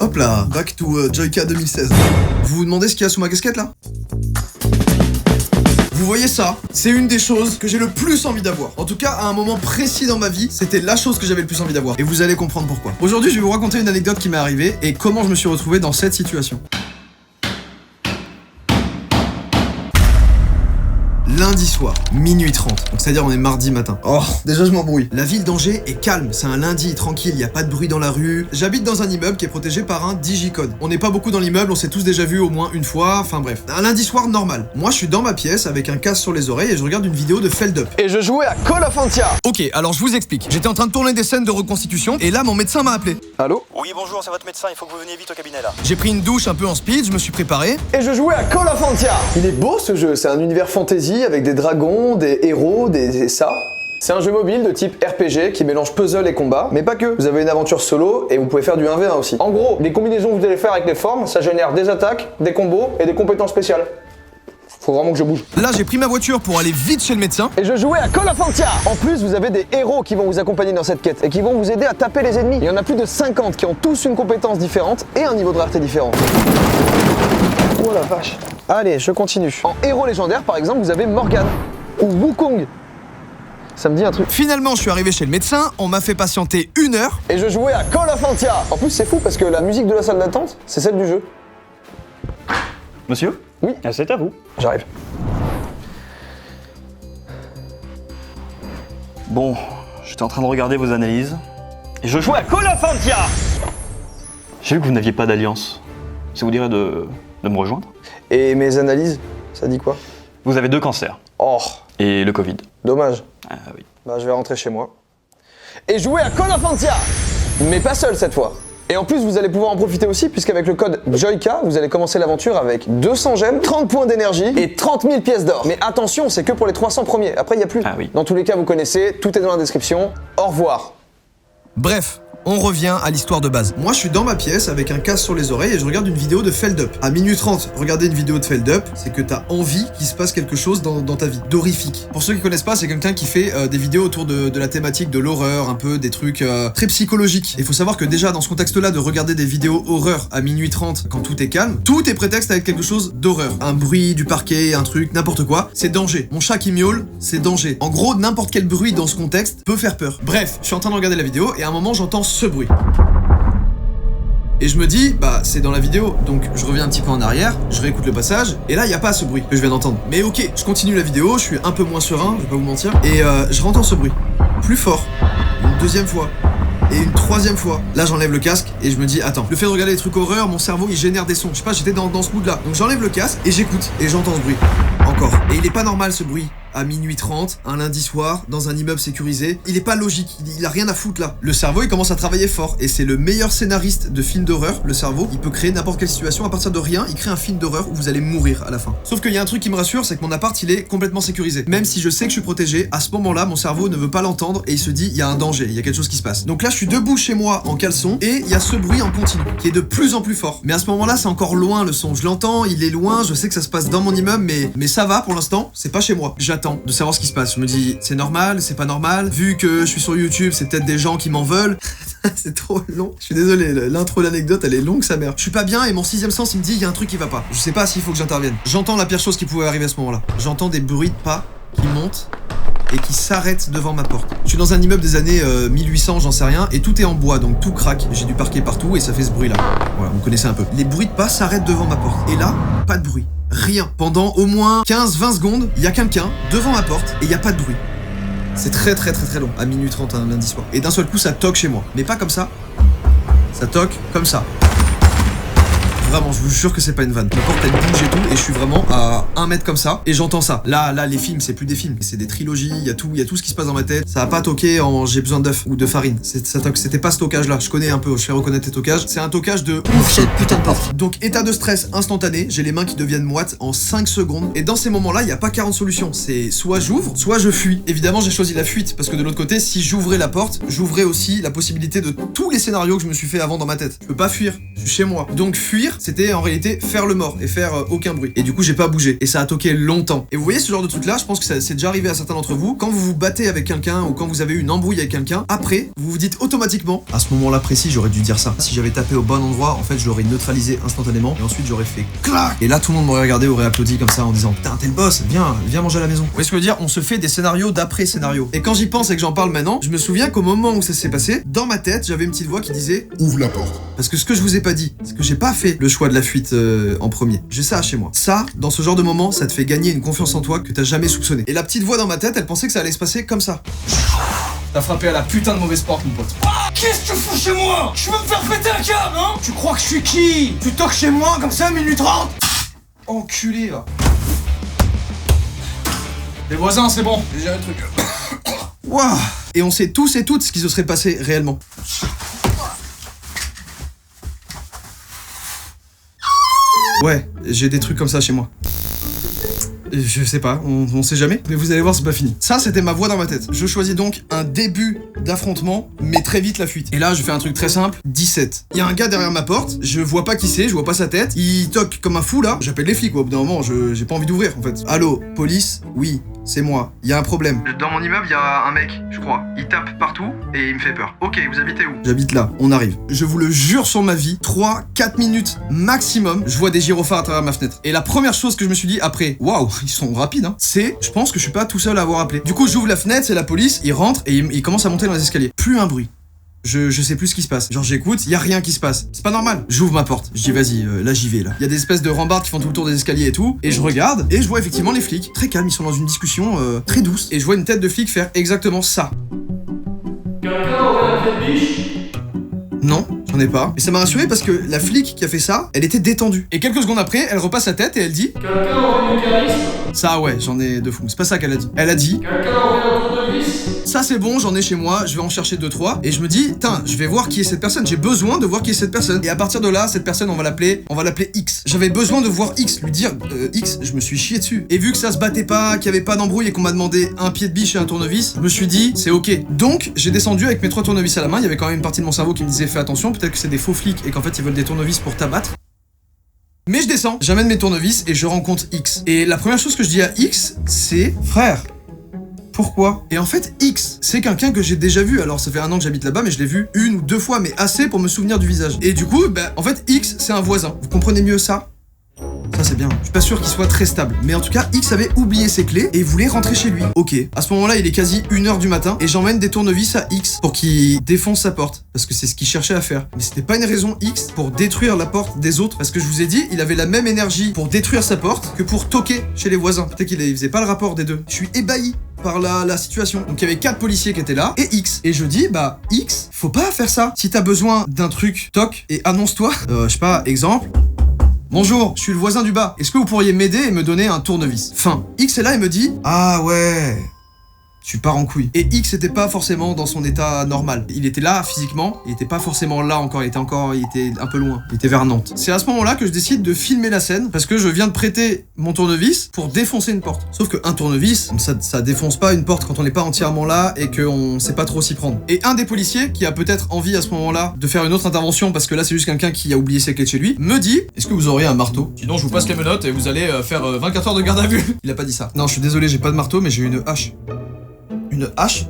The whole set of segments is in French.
Hop là, back to Joyka 2016. Vous vous demandez ce qu'il y a sous ma casquette là? Vous voyez ça? C'est une des choses que j'ai le plus envie d'avoir. En tout cas, à un moment précis dans ma vie, c'était la chose que j'avais le plus envie d'avoir. Et vous allez comprendre pourquoi. Aujourd'hui, je vais vous raconter une anecdote qui m'est arrivée et comment je me suis retrouvé dans cette situation. Lundi soir, minuit 30. Donc c'est-à-dire on est mardi matin. Oh, déjà je m'embrouille. La ville d'Angers est calme, c'est un lundi tranquille, il y a pas de bruit dans la rue. J'habite dans un immeuble qui est protégé par un digicode. On n'est pas beaucoup dans l'immeuble, on s'est tous déjà vus au moins une fois, enfin bref. Un lundi soir normal. Moi je suis dans ma pièce avec un casque sur les oreilles et je regarde une vidéo de Feld Up. Et je jouais à Call of Antia. Ok, alors je vous explique. J'étais en train de tourner des scènes de reconstitution et là mon médecin m'a appelé. Allô? Oui, bonjour, c'est votre médecin, il faut que vous veniez vite au cabinet là. J'ai pris une douche un peu en speed, je me suis préparé. Et je jouais à Call of Antia. Il est beau ce jeu, c'est un univers fantasy avec des dragons, des héros, des ça. C'est un jeu mobile de type RPG qui mélange puzzle et combat, mais pas que. Vous avez une aventure solo et vous pouvez faire du 1v1 aussi. En gros, les combinaisons que vous allez faire avec les formes, ça génère des attaques, des combos et des compétences spéciales. Faut vraiment que je bouge. Là j'ai pris ma voiture pour aller vite chez le médecin. Et je jouais à Call of Antia. En plus, vous avez des héros qui vont vous accompagner dans cette quête et qui vont vous aider à taper les ennemis. Il y en a plus de 50 qui ont tous une compétence différente et un niveau de rareté différent. Oh la vache. Allez, je continue. En héros légendaire, par exemple, vous avez Morgane ou Wukong. Ça me dit un truc. Finalement, je suis arrivé chez le médecin, on m'a fait patienter 1 heure. Et je jouais à Call of Antia. En plus, c'est fou parce que la musique de la salle d'attente, c'est celle du jeu. Monsieur? Oui. C'est à vous. J'arrive. Bon, j'étais en train de regarder vos analyses. Et je jouais à Call of Antia. J'ai vu que vous n'aviez pas d'alliance. Ça vous dirait de me rejoindre? Et mes analyses, ça dit quoi? Vous avez 2 cancers. Oh, Et le Covid. dommage. Ah oui. Bah, je vais rentrer chez moi. Et jouer à Call of Antia. Mais pas seul cette fois. Et en plus, vous allez pouvoir en profiter aussi, puisqu'avec le code Joyka, vous allez commencer l'aventure avec 200 gemmes, 30 points d'énergie et 30 000 pièces d'or. Mais attention, c'est que pour les 300 premiers. Après, il n'y a plus. Ah oui. Dans tous les cas, vous connaissez, tout est dans la description. Au revoir. Bref, on revient à l'histoire de base. Moi, je suis dans ma pièce avec un casque sur les oreilles et je regarde une vidéo de Feld Up. À minuit 30, regarder une vidéo de Feld Up, c'est que t'as envie qu'il se passe quelque chose dans ta vie. D'horrifique. Pour ceux qui connaissent pas, c'est quelqu'un qui fait des vidéos autour de la thématique de l'horreur, un peu des trucs très psychologiques. Il faut savoir que déjà, dans ce contexte-là, de regarder des vidéos horreur à minuit 30, quand tout est calme, tout est prétexte avec quelque chose d'horreur. Un bruit, du parquet, un truc, n'importe quoi, c'est danger. Mon chat qui miaule, c'est danger. En gros, n'importe quel bruit dans ce contexte peut faire peur. Bref, je suis en train de regarder la vidéo et à un moment, j'entends ce bruit. Et je me dis, bah c'est dans la vidéo, donc je reviens un petit peu en arrière, je réécoute le passage, et là il y a pas ce bruit que je viens d'entendre. Mais ok, je continue la vidéo, je suis un peu moins serein, je vais pas vous mentir, et je rentends ce bruit, plus fort, une deuxième fois, et une troisième fois. Là j'enlève le casque, et je me dis, attends, le fait de regarder des trucs horreur, mon cerveau il génère des sons, je sais pas, j'étais dans ce mood là. Donc j'enlève le casque, et j'écoute, et j'entends ce bruit, encore. Et il est pas normal ce bruit. À minuit 30, un lundi soir, dans un immeuble sécurisé. Il est pas logique, il a rien à foutre là. Le cerveau, il commence à travailler fort, et c'est le meilleur scénariste de film d'horreur, le cerveau. Il peut créer n'importe quelle situation à partir de rien, il crée un film d'horreur où vous allez mourir à la fin. Sauf qu'il y a un truc qui me rassure, c'est que mon appart, il est complètement sécurisé. Même si je sais que je suis protégé, à ce moment-là, mon cerveau ne veut pas l'entendre, et il se dit, il y a un danger, il y a quelque chose qui se passe. Donc là, je suis debout chez moi, en caleçon, et il y a ce bruit en continu, qui est de plus en plus fort. Mais à ce moment-là, c'est encore loin le son. Je l'entends, il est loin, je sais que ça se passe dans mon immeuble, mais ça va pour l'instant, c'est pas chez moi. J'attends de savoir ce qui se passe. Je me dis, c'est normal, c'est pas normal. Vu que je suis sur YouTube, c'est peut-être des gens qui m'en veulent. C'est trop long. Je suis désolé, l'intro de l'anecdote, elle est longue, sa mère. Je suis pas bien et mon 6ème sens, il me dit, il y a un truc qui va pas. Je sais pas s'il faut que j'intervienne. J'entends la pire chose qui pouvait arriver à ce moment-là. J'entends des bruits de pas qui montent et qui s'arrêtent devant ma porte. Je suis dans un immeuble des années 1800, j'en sais rien, et tout est en bois, donc tout craque. J'ai du parquet partout et ça fait ce bruit-là. Voilà, vous connaissez un peu. Les bruits de pas s'arrêtent devant ma porte. Et là, pas de bruit. Rien. Pendant au moins 15-20 secondes, il y a quelqu'un devant ma porte et il y a pas de bruit. C'est très long, à minuit 30 un lundi soir. Et d'un seul coup, ça toque chez moi. Mais pas comme ça. Ça toque comme ça. Vraiment, je vous jure que c'est pas une vanne. Ma porte elle bouge et tout, et je suis vraiment à 1 mètre comme ça, et j'entends ça. Là, les films, c'est plus des films, c'est des trilogies, il y a tout ce qui se passe dans ma tête. Ça va pas toquer en j'ai besoin d'œufs ou de farine. C'était pas ce tocage-là, je connais un peu, je fais reconnaître les tocages. C'est un tocage de ouf cette putain de porte. Donc, état de stress instantané, j'ai les mains qui deviennent moites en 5 secondes, et dans ces moments-là, il y a pas 40 solutions. C'est soit j'ouvre, soit je fuis. Évidemment, j'ai choisi la fuite, parce que de l'autre côté, si j'ouvrais la porte, j'ouvrais aussi la possibilité de tous les scénarios que je me suis fait avant dans ma tête. Je peux pas fuir, je suis chez moi. Donc, fuir, c'était en réalité faire le mort et faire aucun bruit. Et du coup, j'ai pas bougé. Et ça a toqué longtemps. Et vous voyez ce genre de truc là, je pense que c'est déjà arrivé à certains d'entre vous. Quand vous vous battez avec quelqu'un ou quand vous avez eu une embrouille avec quelqu'un, après, vous vous dites automatiquement, à ce moment-là précis, j'aurais dû dire ça. Si j'avais tapé au bon endroit, en fait, je l'aurais neutralisé instantanément. Et ensuite, j'aurais fait clac. Et là, tout le monde m'aurait regardé, aurait applaudi comme ça en disant, putain, t'es le boss, viens manger à la maison. Vous voyez ce que je veux dire? On se fait des scénarios d'après scénario. Et quand j'y pense et que j'en parle maintenant, je me souviens qu'au moment où ça s'est passé, dans ma tête, j'avais une petite voix qui disait, Ouvre la porte. parce que ce que je vous ai pas dit, c'est que j'ai pas fait le choix de la fuite en premier. J'ai ça chez moi. Ça, dans ce genre de moment, ça te fait gagner une confiance en toi que t'as jamais soupçonné. Et la petite voix dans ma tête, elle pensait que ça allait se passer comme ça. T'as frappé à la putain de mauvaise porte, mon pote. Ah, qu'est-ce que tu fous chez moi? Tu veux me faire péter un câble, hein? Tu crois que je suis qui? Tu toques chez moi comme ça, minute 30? Enculé, là. Les voisins, c'est bon, j'ai géré le truc. Waouh. Et on sait tous et toutes ce qui se serait passé réellement. Ouais, j'ai des trucs comme ça chez moi. Je sais pas, on sait jamais, mais vous allez voir, c'est pas fini. Ça, c'était ma voix dans ma tête. Je choisis donc un début d'affrontement, mais très vite la fuite. Et là, je fais un truc très simple, 17. Il y a un gars derrière ma porte, je vois pas qui c'est, je vois pas sa tête, il toque comme un fou là, j'appelle les flics, au bout d'un moment, j'ai pas envie d'ouvrir en fait. Allô, police? Oui, c'est moi, il y a un problème. Dans mon immeuble, il y a un mec, je crois. Il tape partout et il me fait peur. Ok, vous habitez où? J'habite là, on arrive. Je vous le jure sur ma vie, 3-4 minutes maximum, je vois des gyrophares à travers ma fenêtre. Et la première chose que je me suis dit après, waouh, ils sont rapides, hein, c'est, je pense que je suis pas tout seul à avoir appelé. Du coup, j'ouvre la fenêtre, c'est la police, il rentre et il commence à monter dans les escaliers. Plus un bruit. Je sais plus ce qui se passe. Genre j'écoute, y a rien qui se passe. C'est pas normal. J'ouvre ma porte. Je dis vas-y, là j'y vais là. Y a des espèces de rambardes qui font tout le tour des escaliers et tout. Et je regarde et je vois effectivement les flics. Très calmes, ils sont dans une discussion très douce. Et je vois une tête de flic faire exactement ça. Quelqu'un aurait un pied de biche? Non, j'en ai pas. Et ça m'a rassuré parce que la flic qui a fait ça, elle était détendue. Et quelques secondes après, elle repasse sa tête et elle dit Quelqu'un aurait du charisme? ça ouais, j'en ai de fou. C'est pas ça qu'elle a dit. Elle a dit Quelqu'un aurait un tournevis? ça c'est bon, j'en ai chez moi, je vais en chercher 2-3. Et je me dis, putain, je vais voir qui est cette personne. J'ai besoin de voir qui est cette personne. Et à partir de là, cette personne, on va l'appeler X. J'avais besoin de voir X, lui dire X, je me suis chié dessus. Et vu que ça se battait pas, qu'il y avait pas d'embrouille et qu'on m'a demandé un pied de biche et un tournevis, je me suis dit, c'est ok. Donc, j'ai descendu avec mes 3 tournevis à la main. Il y avait quand même une partie de mon cerveau qui me disait, fais attention, peut-être que c'est des faux flics et qu'en fait ils veulent des tournevis pour t'abattre. Mais je descends, j'amène mes tournevis et je rencontre X. Et la première chose que je dis à X, c'est frère. Pourquoi? Et en fait, X, c'est quelqu'un que j'ai déjà vu. Alors, ça fait 1 an que j'habite là-bas, mais je l'ai vu 1 ou 2 fois, mais assez pour me souvenir du visage. Et du coup, en fait, X, c'est un voisin. Vous comprenez mieux ça? Ça c'est bien. Je suis pas sûr qu'il soit très stable. Mais en tout cas, X avait oublié ses clés et voulait rentrer chez lui. Ok. À ce moment-là, il est quasi 1h du matin et j'emmène des tournevis à X pour qu'il défonce sa porte. Parce que c'est ce qu'il cherchait à faire. Mais c'était pas une raison X pour détruire la porte des autres. Parce que je vous ai dit, il avait la même énergie pour détruire sa porte que pour toquer chez les voisins. Peut-être qu'il faisait pas le rapport des deux. Je suis ébahi par la situation. Donc il y avait 4 policiers qui étaient là et X. Et je dis, X, faut pas faire ça. Si t'as besoin d'un truc, toque et annonce-toi. Je sais pas, exemple. Bonjour, je suis le voisin du bas. Est-ce que vous pourriez m'aider et me donner un tournevis? Fin. X est là et me dit ah ouais. Tu pars en couille. Et X était pas forcément dans son état normal. Il était là physiquement, il était pas forcément là encore, il était un peu loin. Il était vers Nantes. C'est à ce moment-là que je décide de filmer la scène parce que je viens de prêter mon tournevis pour défoncer une porte. Sauf qu'un tournevis, ça défonce pas une porte quand on n'est pas entièrement là et qu'on sait pas trop s'y prendre. Et un des policiers qui a peut-être envie à ce moment-là de faire une autre intervention parce que là c'est juste quelqu'un qui a oublié ses clés de chez lui, me dit est-ce que vous auriez un marteau? Sinon je vous passe les menottes et vous allez faire 24 heures de garde à vue. Il a pas dit ça. Non, je suis désolé, j'ai pas de marteau mais j'ai une hache. Une hache?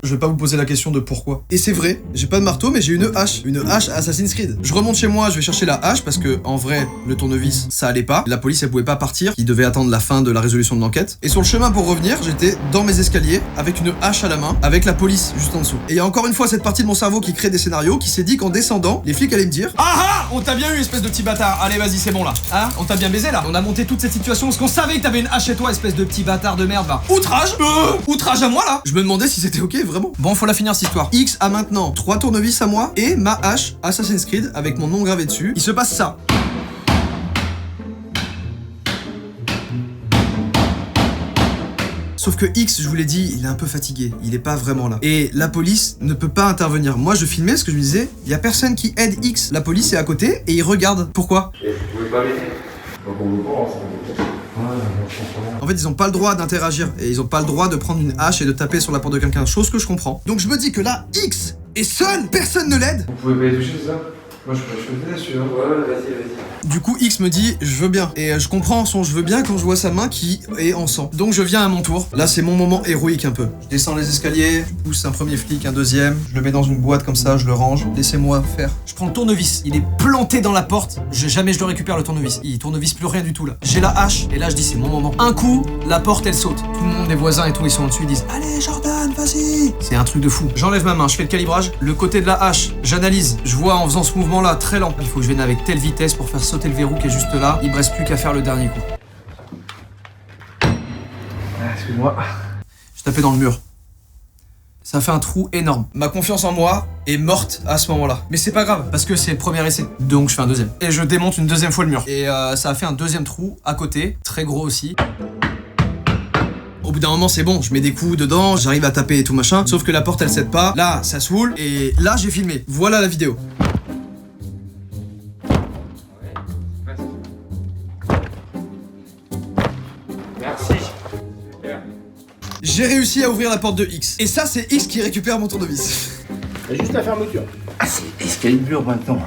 Je vais pas vous poser la question de pourquoi. Et c'est vrai, j'ai pas de marteau, mais j'ai une hache. Une hache Assassin's Creed. Je remonte chez moi, je vais chercher la hache parce que, en vrai, le tournevis, ça allait pas. La police, elle pouvait pas partir. Ils devaient attendre la fin de la résolution de l'enquête. Et sur le chemin pour revenir, j'étais dans mes escaliers avec une hache à la main, avec la police juste en dessous. Et il y a encore une fois cette partie de mon cerveau qui crée des scénarios, qui s'est dit qu'en descendant, les flics allaient me dire Ah, on t'a bien eu, espèce de petit bâtard. Allez, vas-y, c'est bon là. Hein? On t'a bien baisé là. On a monté toute cette situation parce qu'on savait que t'avais une hache chez toi, espèce de petit bâtard de merde, va. Outrage outrage à moi là. Je me demandais si c'était ok, vraiment. Bon, faut la finir cette histoire. X a maintenant 3 tournevis à moi et ma hache Assassin's Creed avec mon nom gravé dessus. Il se passe ça. Sauf que X, je vous l'ai dit, il est un peu fatigué, il est pas vraiment là. Et la police ne peut pas intervenir. Moi, je filmais ce que je me disais, il y a personne qui aide X. La police est à côté et il regarde. Pourquoi? Et vous pouvez pas m'aider. Donc on vous pense. En fait, ils ont pas le droit d'interagir et ils ont pas le droit de prendre une hache et de taper sur la porte de quelqu'un, chose que je comprends. Donc je me dis que là, X est seul, personne ne l'aide. Vous pouvez pas y toucher, c'est ça? Moi je peux là-dessus. Ouais, vas-y. Du coup, X me dit je veux bien. Et je comprends son je veux bien quand je vois sa main qui est en sang. Donc je viens à mon tour. Là, c'est mon moment héroïque un peu. Je descends les escaliers, je pousse un premier flic, un deuxième. Je le mets dans une boîte comme ça, je le range. Laissez-moi faire. Je prends le tournevis. Il est planté dans la porte. Jamais je le récupère le tournevis. Il tournevis plus rien du tout là. J'ai la hache et là je dis c'est mon moment. Un coup, la porte elle saute. Tout le monde, les voisins et tout, ils sont au-dessus, ils disent allez Jordan, vas-y. C'est un truc de fou. J'enlève ma main, je fais le calibrage. Le côté de la hache, j'analyse. Je vois en faisant ce mouvement là très lent. Il faut que je vienne avec telle vitesse pour faire sauter le verrou qui est juste là. Il me reste plus qu'à faire le dernier coup. Excuse-moi. Je tapais dans le mur. Ça fait un trou énorme. Ma confiance en moi est morte à ce moment-là. Mais c'est pas grave, parce que c'est le premier essai. Donc je fais un deuxième. Et je démonte une deuxième fois le mur. Et ça a fait un deuxième trou à côté, très gros aussi. Au bout d'un moment, c'est bon, je mets des coups dedans, j'arrive à taper et tout machin. Sauf que la porte, elle cède pas. Là, ça saoule. Et là, j'ai filmé. Voilà la vidéo. Merci. J'ai réussi à ouvrir la porte de X. Et ça, c'est X qui récupère mon tournevis. Et juste la fermeture. Ah, c'est Excalibur maintenant.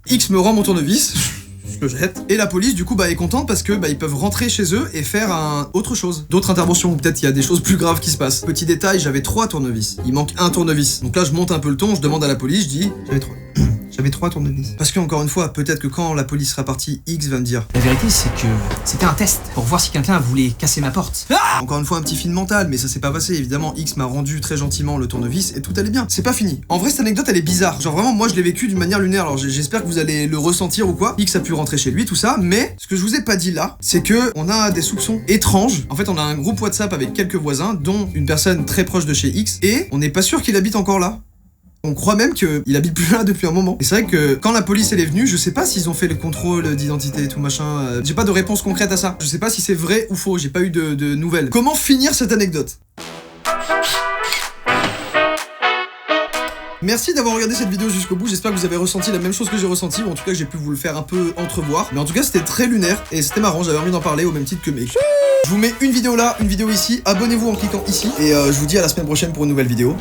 X me rend mon tournevis. Je le jette. Et la police, du coup, est contente parce que ils peuvent rentrer chez eux et faire autre chose. D'autres interventions. Peut-être il y a des choses plus graves qui se passent. Petit détail, j'avais 3 tournevis. Il manque un tournevis. Donc là, je monte un peu le ton, je demande à la police, je dis j'avais 3. J'avais 3 tournevis. Parce que, encore une fois, peut-être que quand la police sera partie, X va me dire La vérité, c'est que c'était un test pour voir si quelqu'un voulait casser ma porte. encore une fois un petit film mental, mais ça s'est pas passé. Évidemment, X m'a rendu très gentiment le tournevis et tout allait bien. C'est pas fini. En vrai, cette anecdote, elle est bizarre. Genre vraiment, moi, je l'ai vécu d'une manière lunaire. Alors j'espère que vous allez le ressentir ou quoi. X a pu rentrer chez lui, tout ça. Mais ce que je vous ai pas dit là, c'est que on a des soupçons étranges. En fait, on a un groupe WhatsApp avec quelques voisins, dont une personne très proche de chez X, et on n'est pas sûr qu'il habite encore là. On croit même qu'il habite plus là depuis un moment. Et c'est vrai que quand la police elle est venue, je sais pas s'ils ont fait le contrôle d'identité et tout machin. J'ai pas de réponse concrète à ça. Je sais pas si c'est vrai ou faux, j'ai pas eu de nouvelles. Comment finir cette anecdote? Merci d'avoir regardé cette vidéo jusqu'au bout, j'espère que vous avez ressenti la même chose que j'ai ressenti, ou en tout cas que j'ai pu vous le faire un peu entrevoir. Mais en tout cas c'était très lunaire, et c'était marrant, j'avais envie d'en parler au même titre que mes... Je vous mets une vidéo là, une vidéo ici, abonnez-vous en cliquant ici, et je vous dis à la semaine prochaine pour une nouvelle vidéo.